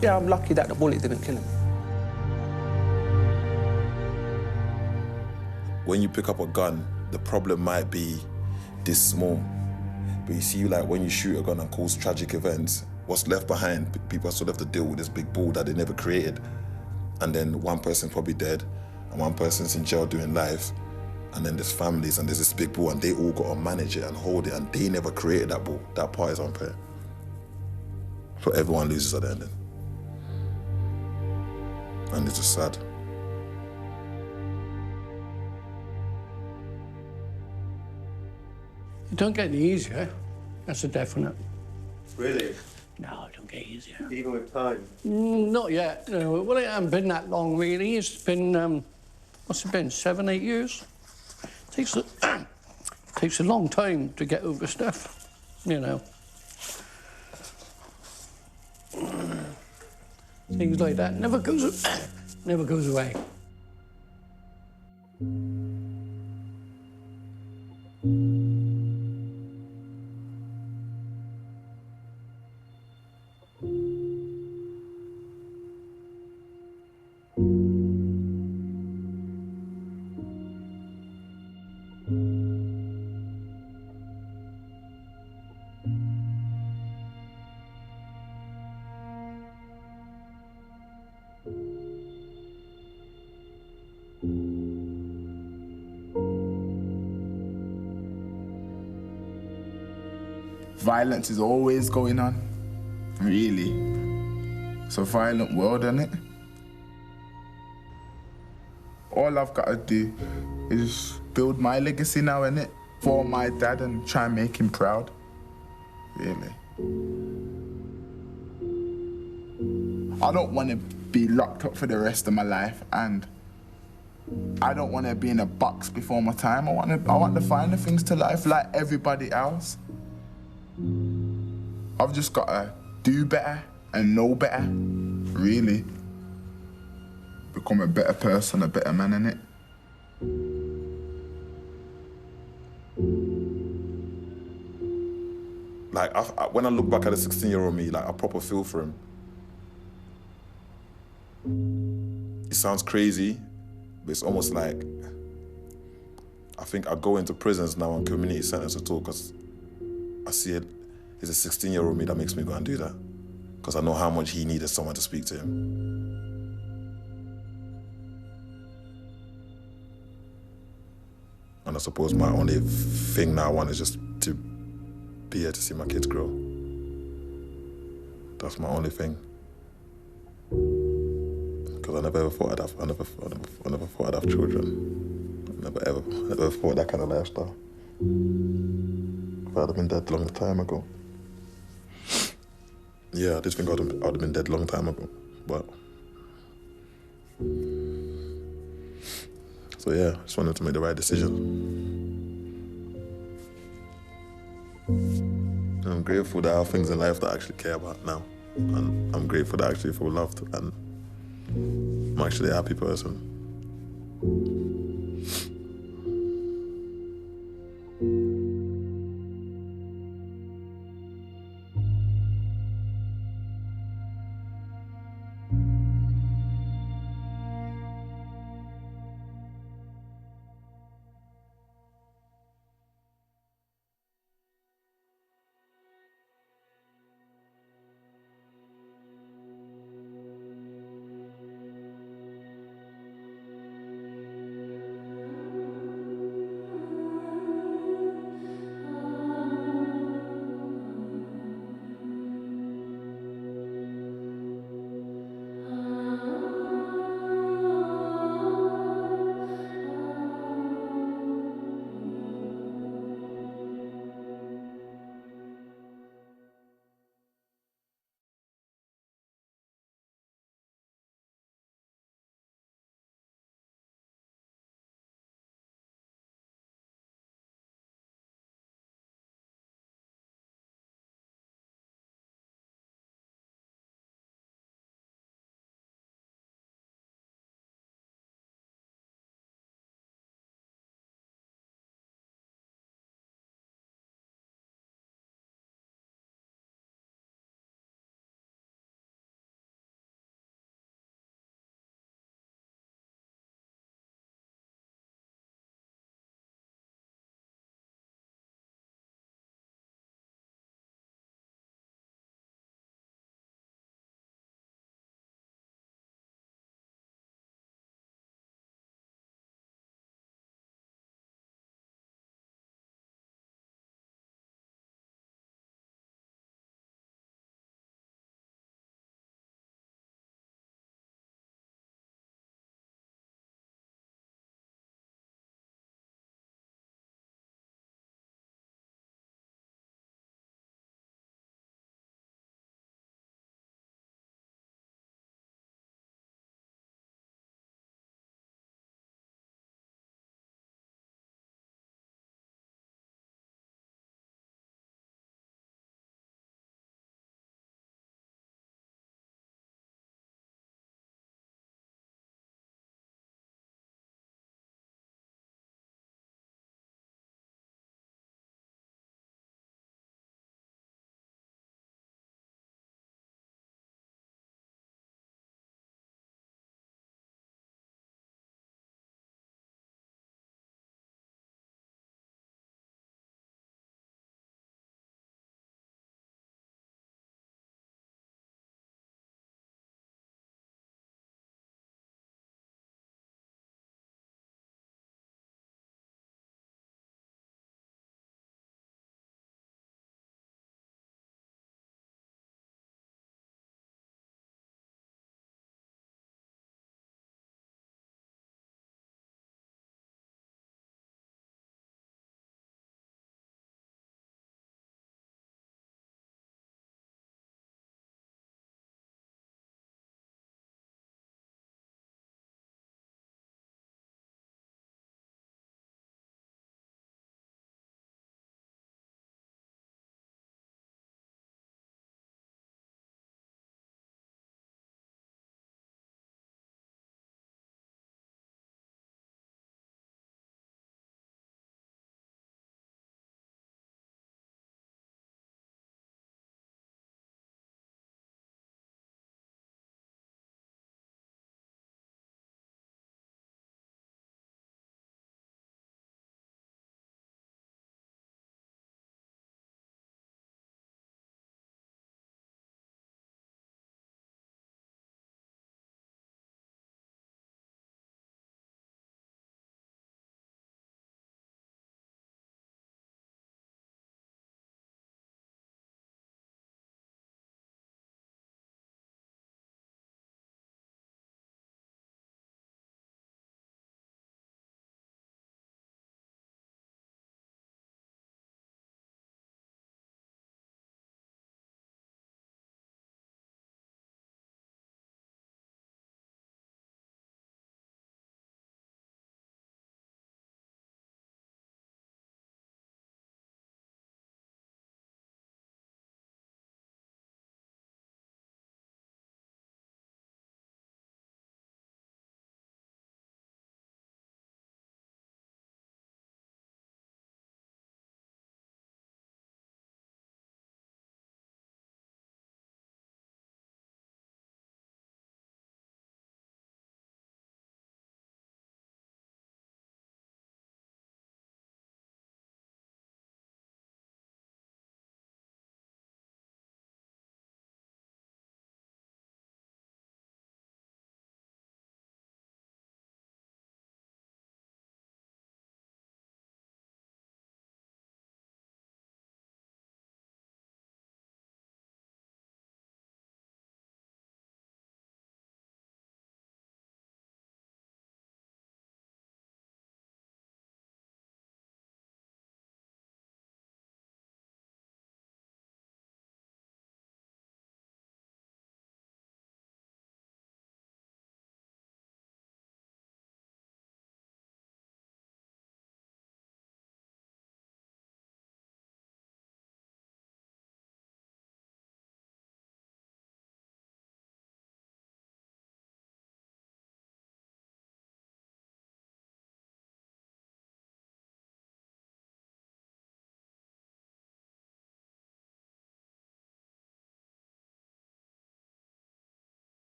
Yeah, I'm lucky that the bullet didn't kill him. When you pick up a gun, the problem might be this small. But you see, like, when you shoot a gun and cause tragic events, what's left behind, people still have to deal with this big ball that they never created. And then one person's probably dead, and one person's in jail doing life, and then there's families, and there's this big ball, and they all got to manage it and hold it, and they never created that ball. That part is unfair. So everyone loses at the end. And it's just sad. It don't get any easier. That's a definite. Really? No, it don't get easier. Even with time? Not yet. No. Well, it hasn't been that long, really. It's been, what's it been, 7, 8 years? Takes a long time to get over stuff, you know. Things like that never goes away. Violence is always going on, really. It's a violent world, isn't it? All I've got to do is build my legacy now, innit? For my dad and try and make him proud, really. I don't want to be locked up for the rest of my life, and I don't want to be in a box before my time. I want to find the things to life like everybody else. I've just got to do better and know better, really. Become a better person, a better man, innit? Like, when I look back at the 16-year-old me, like, I proper feel for him. It sounds crazy, but it's almost like, I think I go into prisons now and community centers at all because I see it. It's a 16-year-old me that makes me go and do that. Because I know how much he needed someone to speak to him. And I suppose my only thing now I want is just to be here to see my kids grow. That's my only thing. Because I never ever thought I never thought I'd have children. I never ever thought that kind of lifestyle. If I'd have been dead a long time ago. Yeah, I did think I'd have been dead a long time ago, but... So yeah, I just wanted to make the right decision. I'm grateful that I have things in life that I actually care about now. And I'm grateful that I actually feel loved, and I'm actually a happy person.